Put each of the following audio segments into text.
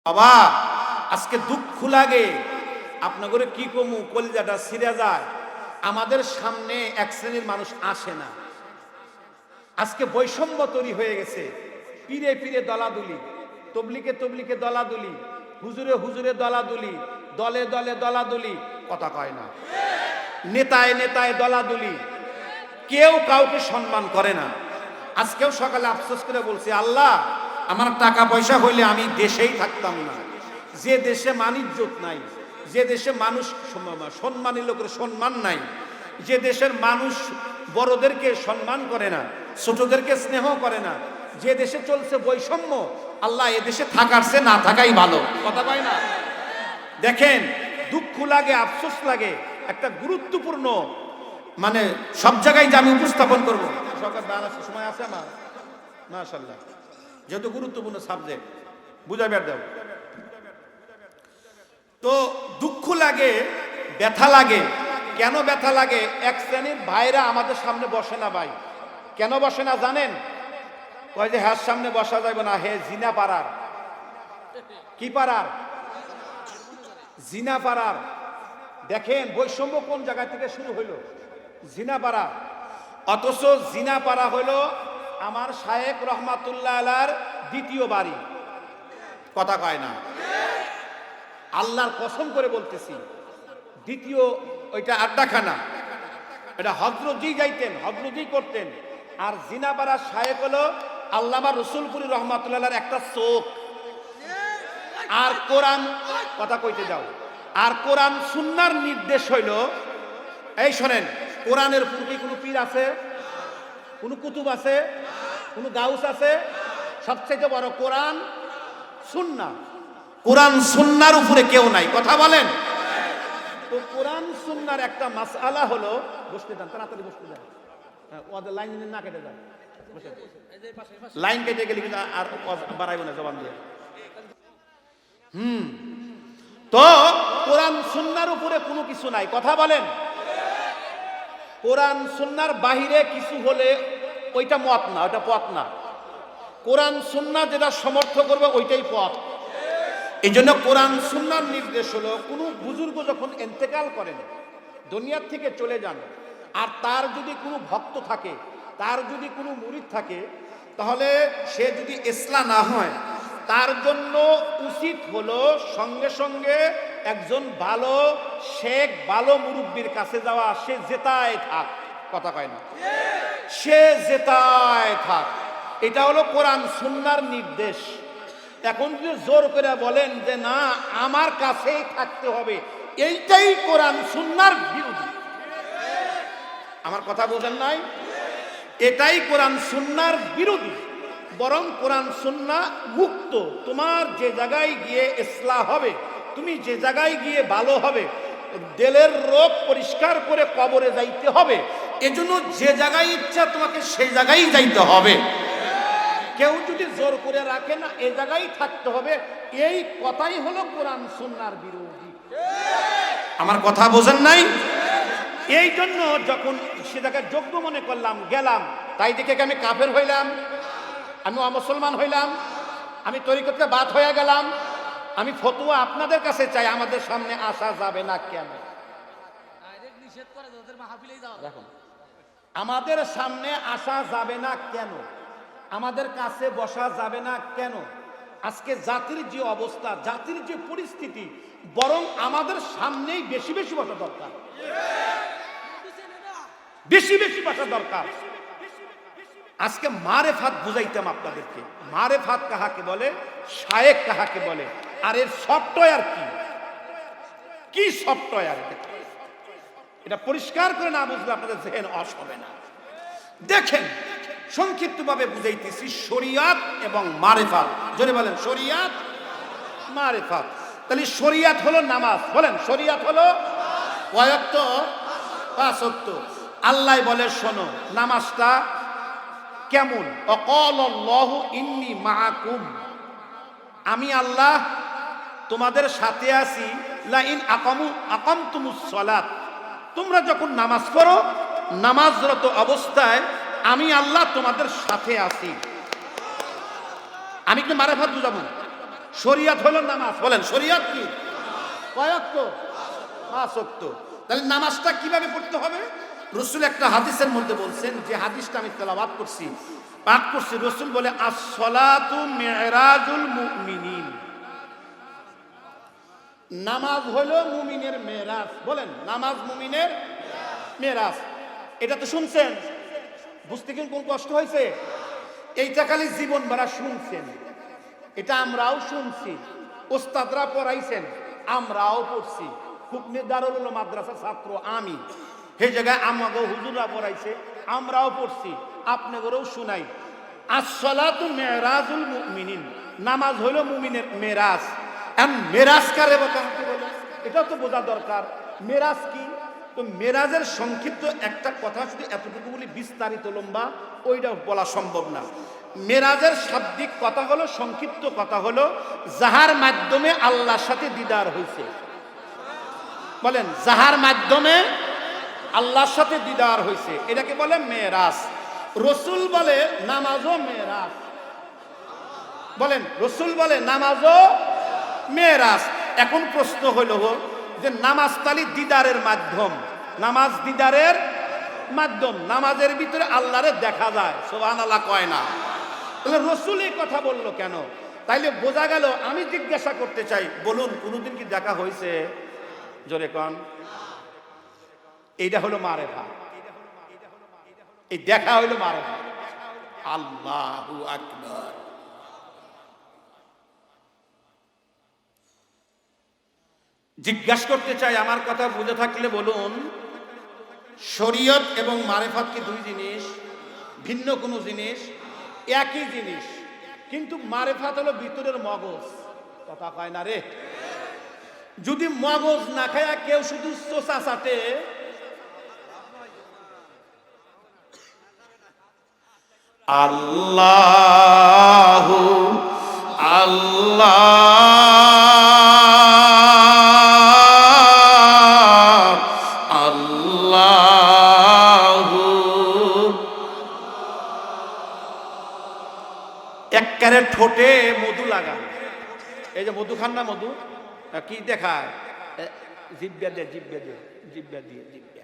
বাবা আজকে দুঃখ লাগে, আপনাদের কি কমু, কলিজাটা ছিঁড়ে যায়। আমাদের সামনে এক শ্রেণীর মানুষ আসে না। আজকে বৈষম্য তৈরি হয়ে গেছে। পীরে পীরে দলাদুলি, তবলিকে তবলিকে দলাদুলি, হুজুরে হুজুরে দলাদুলি, দলে দলে দলাদুলি, কথা কয় না। নেতায় নেতায় দলাদুলি, কেউ কাউকে সম্মান করে না। আজকেও সকালে আফসোস করে বলছি, আল্লাহ আমার টাকা পয়সা হইলে আমি দেশেই থাকতাম না। যে দেশে মানিজ্যত নাই, যে দেশে মানুষ সম্মানী লোকের সম্মান নাই, যে দেশের মানুষ বড়দেরকে সম্মান করে না, ছোটদেরকে স্নেহ করে না, যে দেশে চলছে বৈষম্য, আল্লাহ এ দেশে থাকার চেয়ে না থাকাই ভালো, কথা কয় না। দেখেন দুঃখ লাগে, আফসোস লাগে। একটা গুরুত্বপূর্ণ মানে সব জায়গায় যে আমি উপস্থাপন করবো, সরকার সময় আছে আমার, মাশাআল্লাহ, যেহেতু গুরুত্বপূর্ণ সাবজেক্ট বুঝাইবার দেব। তো দুঃখ লাগে, ব্যথা লাগে। কেন ব্যথা লাগে? এক শ্রেণীর ভাইরা আমাদের সামনে বসে না। ভাই কেন বসে না জানেন? কয় যে হ্যাঁ সামনে বসা যাবে না, হে জিনা পাড়ার। কি পাড়ার? জিনা পাড়ার। দেখেন বৈষম্য কোন জায়গা থেকে শুরু হইল? জিনা পাড়া। অথচ জিনা পাড়া হইল আমার শায়েখ রহমাতুল্লাহ আলার দ্বিতীয় বাড়ি, কথা কয় না। আল্লাহর কসম করে বলতেছি, দ্বিতীয় ওইটা আড্ডাখানা, এটা হযরতজি যাইতেন, হযরতজি করতেন। আর জিনাপাড়া শায়েখ হলো আল্লামা রসুলপুরি রহমাতুল্লাহর একটা চোখ। আর কোরআন, কথা কইতে যাও, আর কোরআন সুন্নাহর নির্দেশ হইল, এই শোনেন, কোরআনের উপর কি কোনো পীর আছে? কোনো কুতুব আছে? কোনো গাউস আছে? সবচেয়ে বড় কোরআন সুন্নাহ। কোরআন সুন্নাহর উপরে কেউ নাই, কথা বলেন। তো কোরআন সুন্নাহর একটা মাসআলা হলো, বসতে দেন, তাড়াতাড়ি বসতে দেন, ওদের লাইন না কেটে দেন, লাইন কেটে গেলে কিন্তু আর বাড়াইব না জবান দিয়ে। তো কোরআন সুন্নাহর উপরে কোনো কিছু নাই, কথা বলেন। কোরআন সুন্নাহর বাহিরে কিছু হলে ওইটা মত না, ওইটা পথ না। কোরআন সুন্নাহ যেটা সমর্থ করবে ওইটাই পথ। এই জন্য কোরআন সুন্নাহর নির্দেশ হলো, কোনো বুজুর্গ যখন ইন্তেকাল করেন, দুনিয়ার থেকে চলে যান, আর তার যদি কোনো ভক্ত থাকে, তার যদি কোনো মুরিদ থাকে, তাহলে সে যদি ইসলাম না হয়, তার জন্য উচিত হলো সঙ্গে সঙ্গে একজন ভালো শেখ, ভালো মুরব্বীর কাছে যাওয়া। সে জেতায় থাক, কথা কয় না, সে জেতায় থাক। এটা হলো কোরআন সুন্নাহর নির্দেশ। এখন যদি জোর করে বলেন যে না আমার কাছেই থাকতে হবে, এইটাই কোরআন সুন্নাহর বিরোধী। আমার কথা বোঝেন নাই? এটাই কোরআন সুন্নাহর বিরোধী। বরং কোরআন সুন্নাহ মুক্ত। তোমার যে জায়গায় গিয়ে ইসলাহ হবে, তুমি যে জায়গায় গিয়ে ভালো হবে, দিলের রোগ পরিষ্কার করে কবরে যাইতে হবে, এজন্য যে জায়গায় ইচ্ছা তোমাকে সেই জায়গায় যাইতে হবে। কেউ যদি জোর করে রাখে না এই জায়গায় থাকতে হবে, এই কথাই হলো কোরআন সুন্নাহর বিরোধী। আমার কথা বোঝেন নাই? এই জন্য যখন সে জায়গায় যোগ্য মনে করলাম, গেলাম, তাই দেখে আমি কাফের হইলাম, আমি অমুসলমান হইলাম, আমি তরিকতে বাদ হয়ে গেলাম। আমি ফতোয়া আপনাদের কাছে চাই, আমাদের সামনে আসা যাবে না কেন? দেখুন, আমাদের সামনে আসা যাবে না কেন? আমাদের কাছে বসা যাবে না কেন? আজকে জাতির যে অবস্থা, জাতির যে পরিস্থিতি, বরং আমাদের সামনেই বেশি বেশি বসা দরকার, বেশি বেশি বসা দরকার। আজকে মারেফাত বুঝাইতাম আপনাদেরকে। মারেফাত কাহাকে বলে, শায়েখ কাহাকে বলে, আর এর সফটওয়্যার কি, কি সফটওয়্যার, এটা পরিষ্কার করে না বুঝলে আপনাদের জেহেন ওয়াশ হবে না। দেখেন সংক্ষিপ্তভাবে বুঝাইতেছি, শরিয়াত এবং মারেফাত। জোরে বলেন, শরিয়াত মারেফাত। তাহলে শরিয়াত হলো নামাজ, বলেন শরিয়াত হলো কয় ওয়াক্ত? 5 ওয়াক্ত। আল্লাহ বলে শোনো নামাজটা কেমন? অকালাল্লাহু ইন্নী মাআকুম, আমি আল্লাহ তোমাদের সাথে আছি। লা ইন আকামতুমুস সালাত, তোমরা যখন নামাজ পড়ো, নামাজরত অবস্থায় আমি আল্লাহ তোমাদের সাথে আছি। আমি কি মারেফাত বুঝাবো? শরিয়ত হলো নামাজ। বলেন শরিয়ত কি? কয় ওয়াক্ত? 5 ওয়াক্ত। তাহলে নামাজটা কিভাবে পড়তে হবে? রাসূল একটা হাদিসের মধ্যে বলছেন, যে হাদিসটা আমি তেলাওয়াত করছি, পাঠ করছি। রাসূল বলে আস-সালাতু মি'রাজুল মুমিনিন, নামাজ হলো মুমিনের মেরাজ। বলেন নামাজ মুমিনের মেরাজ। এটা তো শুনছেন, বুঝতে কিন্তু কোন কষ্ট হয়েছে? এইটা খালি জীবন ভরা শুনছেন, এটা আমরাও শুনছি, ওস্তাদরা পড়াইছেন, আমরাও পড়ছি। হুকমে দারুল উলুম মাদ্রাসা ছাত্র আমি, সেই জায়গায় আমাকে হুজুররা পড়াইছে, আমরাও পড়ছি, আপনাদেরও শুনাই। আস-সালাতু মি'রাজুল মুমিনিন, নামাজ হলো মুমিনের মেরাজ। মেরাজ কারে বলে এটাও তো বোঝা দরকার। মেরাজ কি? তো মেরাজের সংক্ষিপ্ত একটা কথা, শুধু এতটুকু বলি, বিস্তারিত লম্বা ওইটা বলা সম্ভব না। মেরাজের শাব্দিক কথা হলো, সংক্ষিপ্ত কথা হলো, যাহার মাধ্যমে আল্লাহর সাথে দিদার হয়েছে। বলেন যাহার মাধ্যমে আল্লাহর সাথে দিদার হয়েছে, এটাকে বলে মেরাজ। রাসূল বলে নামাজও মেরাজ। বলেন রাসূল বলে নামাজও মেরাজ। এখন প্রশ্ন হলো যে নামাজ তালি দিদারের মাধ্যম, নামাজ দিদারের মাধ্যম, নামাজের ভিতরে আল্লাহরে দেখা যায়, সুবহানাল্লাহ কয় না? তাহলে রাসূল এই কথা বললো কেন? তাইলে বোঝা গেল। আমি জিজ্ঞাসা করতে চাই, বলুন কোনোদিন কি দেখা হয়েছে? জোরে কোন। এইটা হলো মারেফাত, এই দেখা হইলো মারেফাত। আল্লাহু আকবার। জিজ্ঞাসা করতে চাই, আমার কথা বুঝে থাকলে বলুন, শরীয়ত এবং মারেফাত কি দুই জিনিস? ভিন্ন কোনো জিনিস? একই জিনিস, কিন্তু মারেফাত হলো ভিতরের মগজ। কথা কয় না রে? যদি মগজ না খায় কেউ শুধু চোষা চাটে, আল্লাহু আল্লাহ আল্লাহু, একবারে ঠোঁটে মধু লাগান। এই যে মধু খান না, মধু কি দেখায়? জিহ্বা দিয়ে, জিহ্বা দিয়ে, জিহ্বা দিয়ে, জিহ্বা।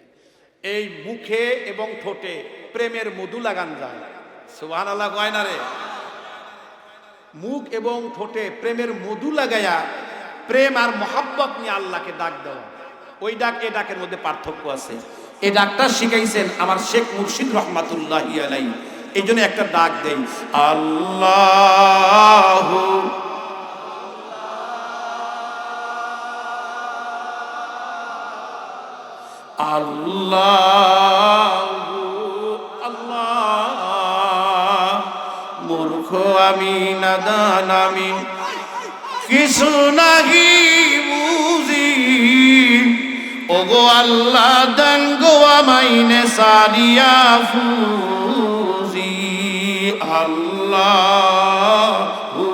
এই মুখে এবং ঠোঁটে প্রেমের মধু লাগান যায়। সুবহানাল্লাহ কয় না রে? মুখ এবং ঠোঁটে প্রেমের মধু লাগায়া প্রেম আর মহাব্বত নিয়ে আল্লাহকে ডাক দেওয়া, ওই ডাক এ ডাকের মধ্যে পার্থক্য আছে। এই ডাকটা শিখাইছেন আমার শেখ মুর্শিদ রহমাতুল্লাহি আলাইহি। এই জন্য একটা ডাক দেই, আল্লাহু আল্লাহু আল্লাহ। মূর্খ আমি, নাদান আমি, কিছু নাহি বুঝি, ওগো আল্লাহ দান গো আমাইনে সারিয়া ফুজি। আল্লাহু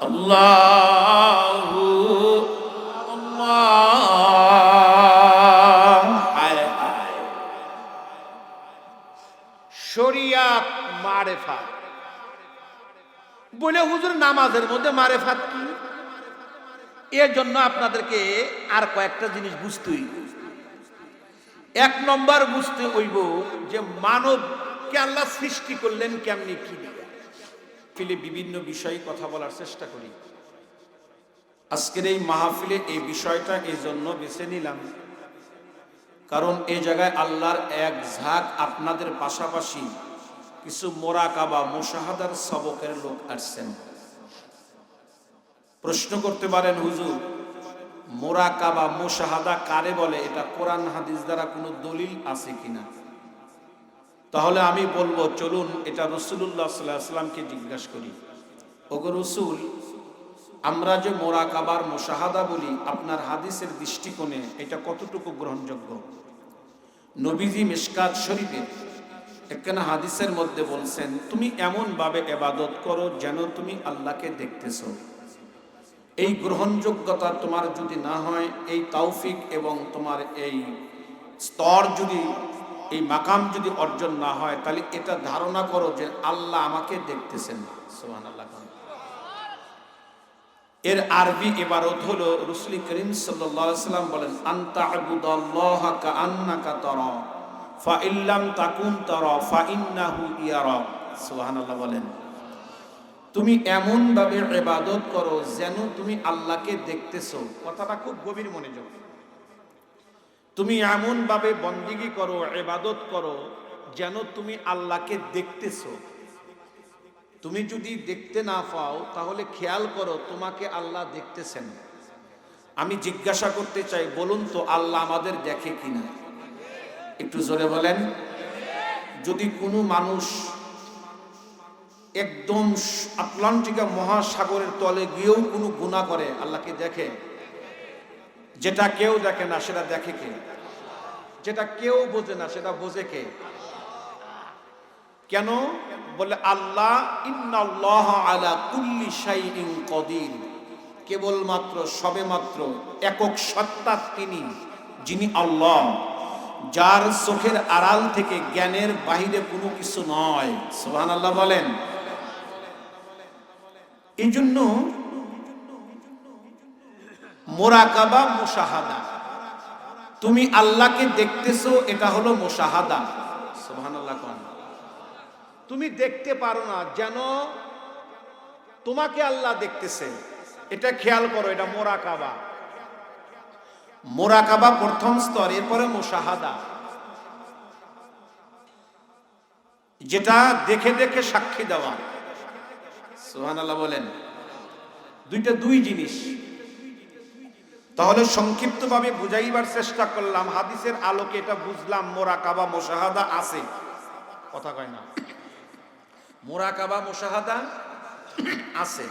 আল্লাহু আল্লাহ। হায় হায়, শরিয়াত মারেফাত বলে হুজুর নামাজের মধ্যে মারেফাত কি? এর জন্য আপনাদেরকে আর কয়েকটা জিনিস বুঝতে হইব। এক নম্বর বুঝতে হইব যে মানবকে আল্লাহ সৃষ্টি করলেন কেমনি, কি দিয়ে। বিভিন্ন বিষয়ে কথা বলার চেষ্টা করি। আজকের এই মাহফিলে এই বিষয়টা এই জন্য বেছে নিলাম, কারণ এই জায়গায় আল্লাহর এক ঝাঁক আপনাদের পাশাপাশি কিছু মোরাকাবা মুশাহাদার সবকের লোক আসছেন। প্রশ্ন করতে পারেন, হুজুর মোরাকাবা মুশাহাদা কারে বলে? এটা কোরআন হাদিস দ্বারা কোনো দলিল আছে কিনা? তাহলে আমি বলবো, চলুন এটা রাসূলুল্লাহ সাল্লাল্লাহু আলাইহি ওয়াসাল্লামকে জিজ্ঞাসা করি। ওগো রাসূল, আমরা যে মোরাকাবার মুশাহাদা বলি, আপনার হাদিসের দৃষ্টিকোণে এটা কতটুকু গ্রহণযোগ্য? নবীজি মিশকাত শরীফে একখানা হাদিসের মধ্যে বলছেন, তুমি এমন ভাবে ইবাদত করো যেন তুমি আল্লাহকে দেখতেছো। এই গ্রহণযোগ্যতা তোমার যদি না হয়, এই তৌফিক এবং তোমার এই স্তর যদি এই মাকাম যদি অর্জন না হয়, তাহলে এটা ধারণা করো যে আল্লাহ আমাকে দেখতেছেন। সুবহানাল্লাহ। এর আরবি ইবারত হলো, রাসূল করিম সাল্লাল্লাহু আলাইহি ওয়াসাল্লাম বলেন, আনতা আবুদাল্লাহা কাআন্নাকা তারা ফা ইল্লাম তাকুন তারা ফা ইন্নাহু ইয়ারাক। সুবহানাল্লাহ বলেন, তুমি এমন ভাবে ইবাদত করো যেন তুমি আল্লাহকে দেখতেছো। কথাটা খুব গভীর মনোযোগ। তুমি এমন ভাবে বন্দেগী করো, ইবাদত করো যেন তুমি আল্লাহকে দেখতেছো। তুমি যদি দেখতে না পাও তাহলে খেয়াল করো তোমাকে আল্লাহ দেখতেছেন। আমি জিজ্ঞাসা করতে চাই, বলুন তো আল্লাহ আমাদের দেখে কিনা? একটু জোরে বলেন। যদি কোনো মানুষ একদম আটলান্টিকা মহাসাগরের তলে গিয়েও কোনো গুনাহ করে, আল্লাহকে দেখে? যেটা কেউ দেখে না সেটা দেখে কে? যেটা কেউ বোঝে না সেটা বোঝে কে? কেন? বলে আল্লাহ ইন্নাল্লাহা আলা কুল্লি শাইইন কাদির, কেবলমাত্র সবেমাত্র একক সত্তা তিনি, যিনি আল্লাহ, যার চোখের আড়াল থেকে জ্ঞানের বাহিরে কোনো কিছু নয়। সুবহানাল্লাহ বলেন। এই জন্য মুরাকাবা, মুশাহাদা, তুমি আল্লাহকে দেখতেছো, এটা হলো মুশাহাদা। সুবহানাল্লাহ। তুমি দেখতে পারো না যেন তোমাকে আল্লাহ দেখতেছে, এটা খেয়াল করো, এটা মুরাকাবা। মুরাকাবা প্রথম স্তর, এরপরে মুশাহাদা, যেটা দেখে দেখে সাক্ষী দেওয়া। সুবহানাল্লাহ বলেন। দুইটা দুই জিনিস। তাহলে সংক্ষিপ্তভাবে বুঝাইবার চেষ্টা করলাম, হাদিসের আলোকে এটা বুঝলাম, মুরাকাবা মুশাহাদা আছে। কথা কয় না? মুরাকাবা মুশাহাদা আছে।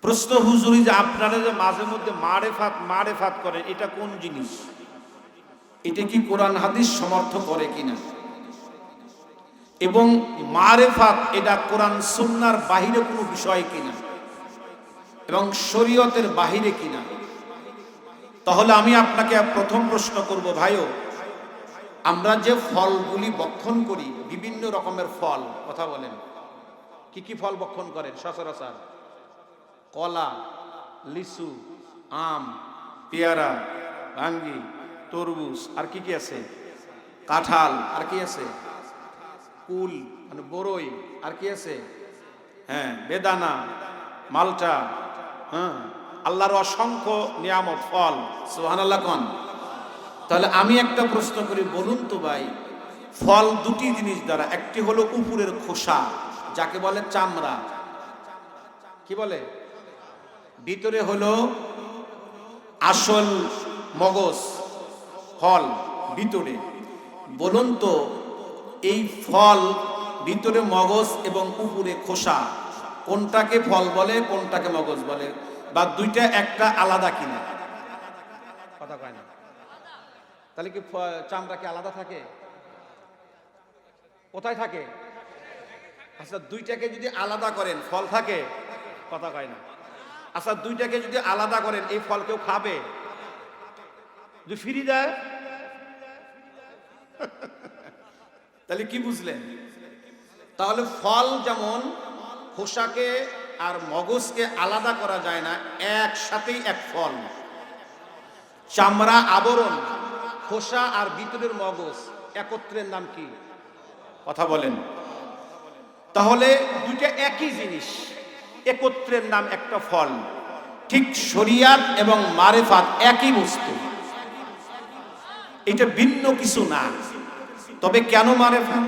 প্রশ্ন হুজুরি, যে আপনারা যে মাঝে মধ্যে মারেফাত করেন, এটা কোন জিনিস? এটা কি কোরআন হাদিস সমর্থ করে কিনা? এবং মারেফাত এটা কোরআন সুন্নাহর বাহিরে কোনো বিষয় কিনা এবং শরীয়তের বাহিরে কিনা? তাহলে আমি আপনাকে প্রথম প্রশ্ন করব, ভাইও, আমরা যে ফলগুলি বক্ষণ করি, বিভিন্ন রকমের ফল, কথা বলেন, কি কি ফল বক্ষণ করেন সচরাচর? কলা, লিচু, আম, পেয়ারা, ভাঙ্গি, তরমুজ, আর কি কি আছে? কাঁঠাল, আর কি আছে? কুল মানে বড়ই, আর কি আছে? হ্যাঁ, বেদানা, মালটা। হ্যাঁ, আল্লাহর অসংখ্য নিয়ামত, ফল। সুবহানাল্লাহ কোন? তাহলে আমি একটা প্রশ্ন করি, বলুন তো ভাই, ফল দুটি জিনিস দ্বারা, একটি হলো উপরের খোসা, যাকে বলে চামড়া, কি বলে? ভিতরে হলো আসল মগজ, ফল ভিতরে। বলুন তো এই ফল, ভিতরে মগজ এবং উপরে খোসা, কোনটাকে ফল বলে, কোনটাকে মগজ বলে? বা দুইটা একটা আলাদা কিনা? কথা কয় না। তাহলে কি চামড়া কি আলাদা থাকে? কোথায় থাকে? আচ্ছা, দুইটাকে যদি আলাদা করেন ফল থাকে? কথা কয় না। আচ্ছা, দুইটাকে যদি আলাদা করেন, এই ফল কেউ খাবে? যদি ফিরি দেয় তাহলে কি বুঝলেন? তাহলে ফল যেমন খোসাকে আর মগজকে আলাদা করা যায় না, একসাথেই এক ফল। চামড়া আবরণ, খোসা আর ভিতরের মগজ একত্রের নাম কি? কথা বলেন। তাহলে দুইটা একই জিনিস, একত্রের নাম একটা ফল। ঠিক শরিয়াত এবং মারেফাত একই বস্তু, এটা ভিন্ন কিছু না। তবে কেন মারেফাত?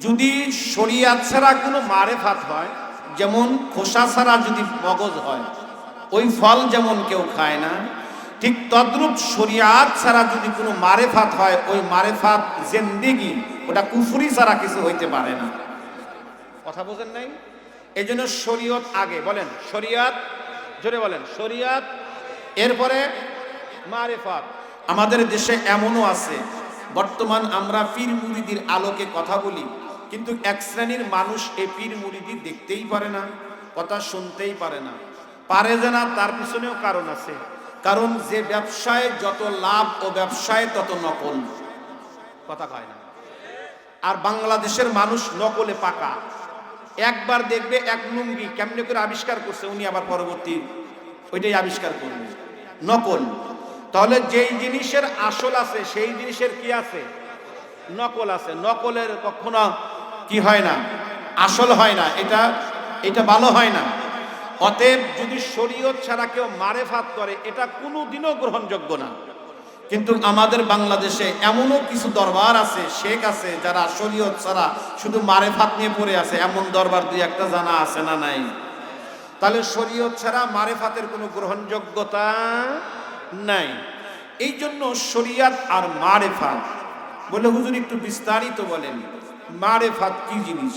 যদি শরিয়াত ছাড়া কোনো মারেফাত হয়, যেমন খোসা ছাড়া যদি মগজ হয়, ওই ফল যেমন কেউ খায় না, ঠিক তদ্রূপ শরিয়াত ছাড়া যদি কোনো মারেফাত হয়, ওই মারেফাত জিন্দেগি, ওটা কুফরি ছাড়া কিছু হইতে পারে না। কথা বোঝেন নাই? এই জন্য শরীয়ত আগে। বলেন শরিয়াত, জোরে বলেন শরিয়াত, এরপরে মারেফাত। আমাদের দেশে এমনও আছে, বর্তমান আমরা পীর মুরিদির আলোকে কথা বলি, কিন্তু এক শ্রেণীর মানুষ এই পীর মুরিদি দেখতেই পারে না, কথা শুনতেই পারে না। পারে যে না, তার পিছনেও কারণ আছে। কারণ যে ব্যবসায় যত লাভ, ও ব্যবসায় তত নকল। কথা কয় না। আর বাংলাদেশের মানুষ নকলে পাকা, একবার দেখবে এক লুঙ্গি কেমনে করে আবিষ্কার করছে, উনি আবার পরবর্তী ওইটাই আবিষ্কার করবে, নকল। তাহলে যেই জিনিসের আসল আছে সেই জিনিসের কি আছে, নকল আছে। নকলের কখনো কি হয় না, আসল হয় না, এটা ভালো হয় না। অতএব যদি শরীয়ত ছাড়া কেউ মারেফাত করে এটা কোনোদিনও গ্রহণযোগ্য না। কিন্তু আমাদের বাংলাদেশে এমনও কিছু দরবার আছে, শেখ আছে, যারা শরীয়ত ছাড়া শুধু মারেফাত নিয়ে পড়ে আছে, এমন দরবার দুই একটা জানা আছে না নাই? তাহলে শরীয়ত ছাড়া মারেফাতের কোনো গ্রহণযোগ্যতা নাই। এই জন্য শরীয়ত আর মারেফাত বলে, হুজুর একটু বিস্তারিত বলেন মারেফাত কি জিনিস,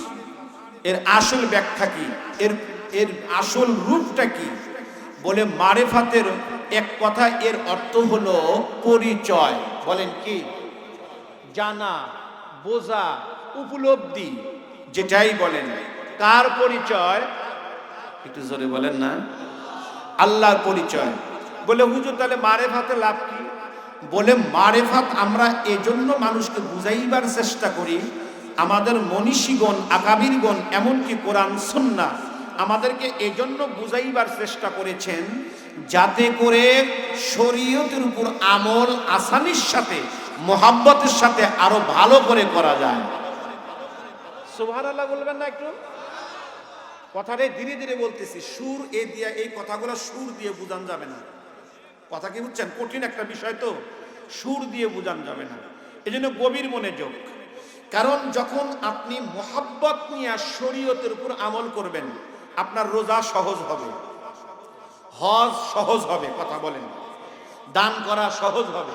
এর আসল ব্যাখ্যা কি, এর আসল রূপটা কি? বলে মারেফাতের এক কথা এর অর্থ হলো পরিচয়। বলেন কি? জানা, বোঝা, উপলব্ধি, যেটাই বলেন। কার পরিচয়? একটু জোরে বলেন না। আল্লাহর পরিচয়। বলে হুজুর তাহলে মারেফাতে লাভ কি? বলে মারেফাত আমরা এজন্য মানুষকে বুঝাইবার চেষ্টা করি, আমাদের মনীষীগণ, আকাবিরগণ, এমনকি কোরআন সুন্নাহ আমাদেরকে এজন্য বুঝাইবার চেষ্টা করেছেন যাতে করে শরীয়তের উপর আমল আসানির সাথে, মোহাব্বতের সাথে আরো ভালো করে করা যায়। সুবহানাল্লাহ বলবেন না একটু? কথাটাই ধীরে ধীরে বলতেছি, সুর দিয়ে এই কথাগুলো সুর দিয়ে বুঝান যাবে না। কথা কি বুঝছেন? কঠিন একটা বিষয় তো, সুর দিয়ে বুঝান যাবে না। এই জন্য গভীর মনোযোগ। কারণ যখন আপনি মোহাব্বত নিয়ে শরীয়তের উপর আমল করবেন, আপনার রোজা সহজ হবে, হজ সহজ হবে, কথা বলেন, দান করা সহজ হবে,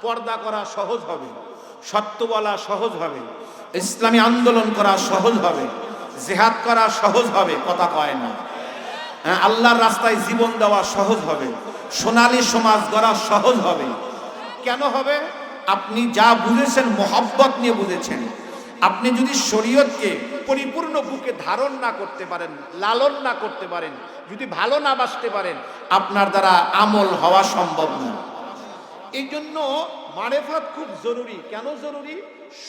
পর্দা করা সহজ হবে, সত্য বলা সহজ হবে, ইসলামী আন্দোলন করা সহজ হবে, জিহাদ করা সহজ হবে, কথা কয় না। আল্লাহর রাস্তায় জীবন দেওয়া সহজ হবে, সোনালী সমাজ গড়া সহজ হবে। কেন হবে? আপনি যা বুঝেছেন মোহাব্বত নিয়ে বুঝেছেন। আপনি যদি শরীয়তকে পরিপূর্ণ বুকে ধারণ না করতে পারেন, লালন না করতে পারেন, যদি ভালো না বাসতে পারেন, আপনার দ্বারা আমল হওয়া সম্ভব না। এই জন্য মারেফাত খুব জরুরি। কেন জরুরি?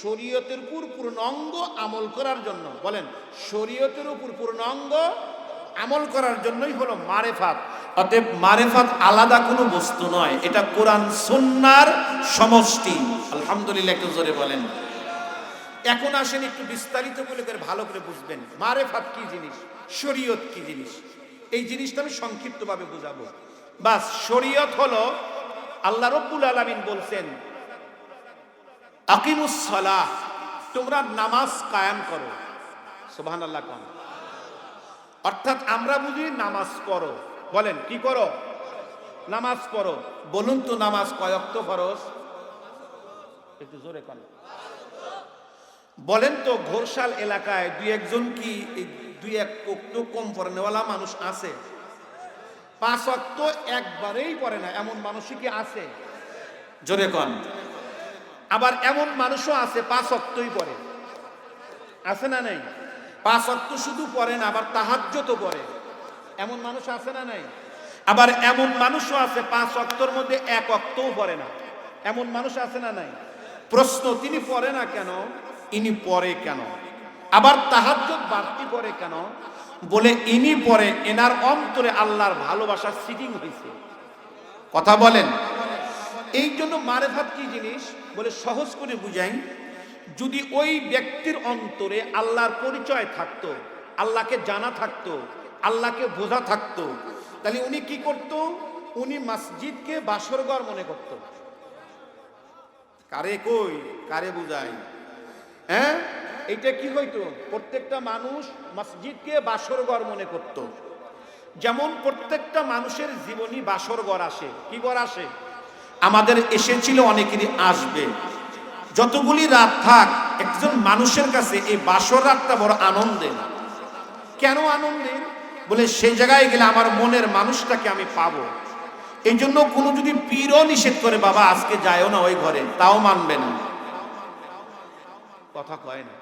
শরীয়তের উপর পূর্ণাঙ্গ আমল করার জন্য। বলেন, শরীয়তের উপর পূর্ণাঙ্গ আমল করার জন্যই হলো মারেফাত। অতএব মারেফাত আলাদা কোনো বস্তু নয়, এটা কোরআন সুন্নাহর সমষ্টি। আলহামদুলিল্লাহ, একটু জোরে বলেন। এখন আসেন একটু বিস্তারিত করে ভালো করে বুঝবেন মারেফাত কি জিনিস, শরীয়ত কি জিনিস। এই জিনিসটা আমি সংক্ষিপ্তভাবে বুঝাবো। বাস, শরীয়ত হলো, আল্লাহ রাব্বুল আলামিন বলছেন আকিমুস সালাহ, তোমরা নামাজ কায়েম করো। সুবহানাল্লাহ কোন? অর্থাৎ আমরা বুঝি নামাজ পড়ো। বলেন কি করো? নামাজ পড়ো। বলুন তো নামাজ কয় ওয়াক্ত ফরজ? একটু জোরে কোন? বলেন তো ঘোরশাল এলাকায় দুই একজন কি দুই এক ওয়াক্ত কম পড়ানেওয়ালা মানুষ আছে? 5 ওয়াক্ত একবারেই পড়ে না এমন মানুষই কি আছে? জোরে কোন? আবার এমন মানুষও আছে 5 ওয়াক্তই পড়ে, আছে না নাই? 5 ওয়াক্ত শুধু পড়ে না, আবার তাহাজ্জুদও পড়ে, এমন মানুষ আছে না নাই? আবার এমন মানুষও আছে 5 ওয়াক্তর মধ্যে 1 ওয়াক্তও পড়ে না, এমন মানুষ আছে না নাই? প্রশ্ন, তিনি পড়ে না কেন? ইনি পড়ে কেন? আবার তাহাজ্জুদ বাড়তি পড়ে কেন? বলে ইনি পড়ে, এনার অন্তরে আল্লাহর ভালোবাসা সিটিং হয়েছে। কথা বলেন। এই জন্য মারেফাত কি জিনিস বলে সহজ করে বুঝাই, যদি ওই ব্যক্তির অন্তরে আল্লাহর পরিচয় থাকতো, আল্লাহকে জানা থাকতো, আল্লাহকে বোঝা থাকতো, তাহলে উনি কি করত? উনি মসজিদকে বাসরঘর মনে করত। কারে কই, কারে বুঝাই? হ্যাঁ, এইটা কি হইতো? প্রত্যেকটা মানুষ মসজিদকে বাসরঘর মনে করত। যেমন প্রত্যেকটা মানুষের জীবনী বাসরঘর আসে। কি ঘর আসে? আমাদের এসেছিল, অনেকেরই আসবে। যতগুলি রাত থাক, একজন মানুষের কাছে এই বাসর রাতটা বড় আনন্দের। কেন আনন্দের? বলে সেই জায়গায় গেলে আমার মনের মানুষটাকে আমি পাবো। এই জন্য কোনো যদি পীরও নিষেধ করে, বাবা আজকে যায়ও না ওই ঘরে, তাও মানবে না। কথা কয় না?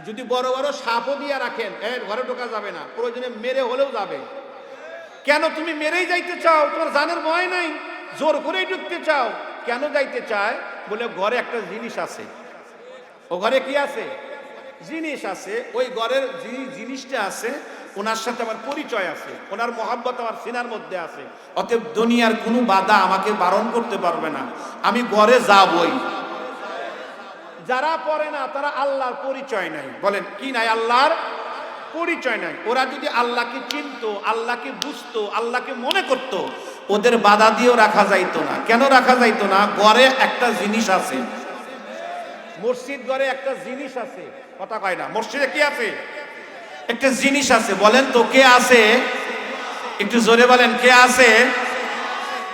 যদি বড় বড় সাপও দিয়ে রাখেন, এর ঘরে ঢোকা যাবে না, প্রয়োজনে মেরে হলেও যাবে। কেন তুমি মেরেই যাইতে চাও? তোমার জানের ভয় নাই, জোর করেই ঢুকতে চাও। কেন যাইতে চায়? বলে ঘরে একটা জিনিস আছে। ও ঘরে কি আছে? জিনিস আছে। ওই ঘরের যে জিনিসটা আছে ওনার সাথে আমার পরিচয় আছে, ওনার মহাব্বত আমার সিনার মধ্যে আছে। অতএব দুনিয়ার কোনো বাধা আমাকে বারণ করতে পারবে না, আমি ঘরে যাবই। যারা পড়ে না তারা আল্লাহর পরিচয় নাই। বলেন কি নাই? আল্লাহর পরিচয় নাই। ওরা যদি আল্লাহকে চিনতো, আল্লাহকে বুঝতো, আল্লাহকে মনে করত, ওদের বাধা দিয়েও রাখা যাইতো না। কেন রাখা যাইতো না? ঘরে একটা জিনিস আছে। মসজিদ ঘরে একটা জিনিস আছে, কথা কয় না। মসজিদে কি আছে? একটা জিনিস আছে। বলেন তো কে আছে? একটু জোরে বলেন, কে আছে?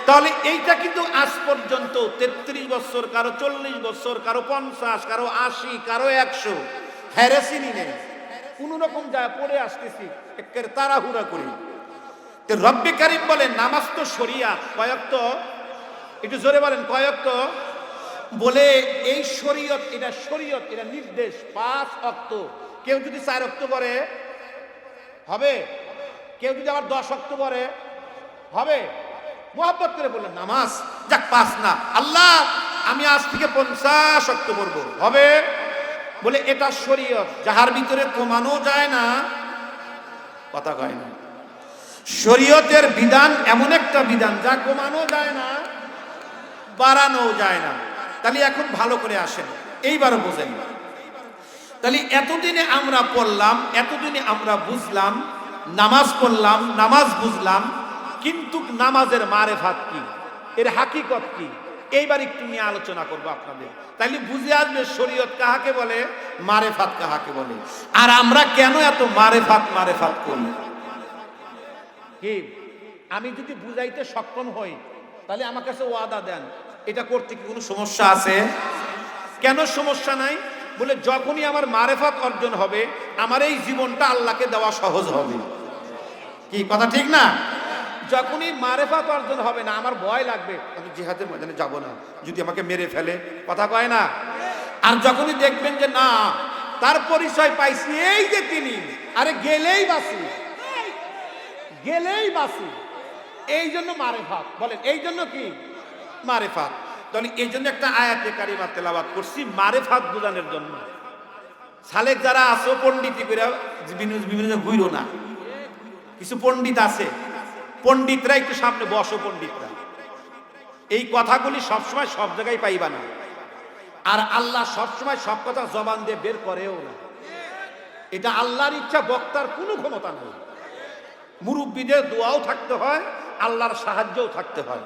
তাহলে এইটা কিন্তু আজ পর্যন্ত 33 বছর, কারো 40 বছর, কারো 50, কারো 80, কারো 100 হ্যারেসিনি নেই। কোন রকম যা পড়ে আসতেছি একের তাড়াহুড়া করি। তো রব্বে কারিম বলেন নামাজ তো শরিয়াত, কয়েকত, একটু জোরে বলেন কয়েকত। বলে এই শরীয়ত, এটা শরীয়ত, এটা নির্দেশ 5 ওয়াক্ত। কেউ যদি 4 ওয়াক্ত করে হবে, কেউ যদি আবার 10 ওয়াক্ত করে হবে। মুহাব্বত করে বললেন নামাজ যাক 5 না, আল্লাহ আমি আজ থেকে 50 ওয়াক্ত পড়ব, হবে। বলে এটা শরীয়ত, যাহার ভিতরে কমানো যায় না, কথা কয় না। শরীয়তের বিধান এমন একটা বিধান যা কমানো যায় না, বাড়ানো যায় না। তাহলে এখন ভালো করে আসেন, এইবারও বোঝেন। তাহলে এতদিনে আমরা পড়লাম, এতদিনে আমরা বুঝলাম, নামাজ পড়লাম, নামাজ বুঝলাম, কিন্তু নামাজের মারেফাত কি, এর হাকিকত কি, এইবার একটু নিয়ে আলোচনা করবো আপনাদের। তাইলে বুঝে আসবে শরীয়ত কাহাকে বলে, মারেফাত কাহাকে বলে, আর আমরা কেন এত মারেফাত মারেফাত করি। কি আমি যদি বুঝাইতে সক্ষম হই তাহলে আমার কাছে ওয়াদা দেন, এটা করতে কি কোনো সমস্যা আছে? কেন সমস্যা নাই? বলে যখনই আমার মারেফাত অর্জন হবে, আমার এই জীবনটা আল্লাহকে দেওয়া সহজ হবে। কি কথা ঠিক না? যখনই মারেফাত অর্জন হবে না, আমার ভয় লাগবে, আমি জিহাদের ময়দানে যাব না, যদি আমাকে মেরে ফেলে, কথা কয় না। আর যখনই দেখবেন যে না, তার পরিচয় পাইছি, এই যে তিনি, আরে গেলেই বাসি, গেলেই বাসি, এই জন্য মারেফাত। বলেন এই জন্য কি মারেফাত? তাহলে এই জন্য একটা আয়াতে কারিমা তেলাওয়াত করছি মারেফাত বোঝানোর জন্য। সালেক যারা আছো পণ্ডিতি করে বিভিন্ন ঘুরো না, কিছু পণ্ডিত আছে, পণ্ডিতরা একটু সামনে বসো। পণ্ডিতরা এই কথাগুলি সবসময় সব জায়গায় পাইবা না, আর আল্লাহ সবসময় সব কথা জবান দিয়ে বের করেও না। এটা আল্লাহর ইচ্ছা, বক্তার কোনো ক্ষমতা নেই। মুরব্বীদের দোয়াও থাকতে হয়, আল্লাহর সাহায্যও থাকতে হয়।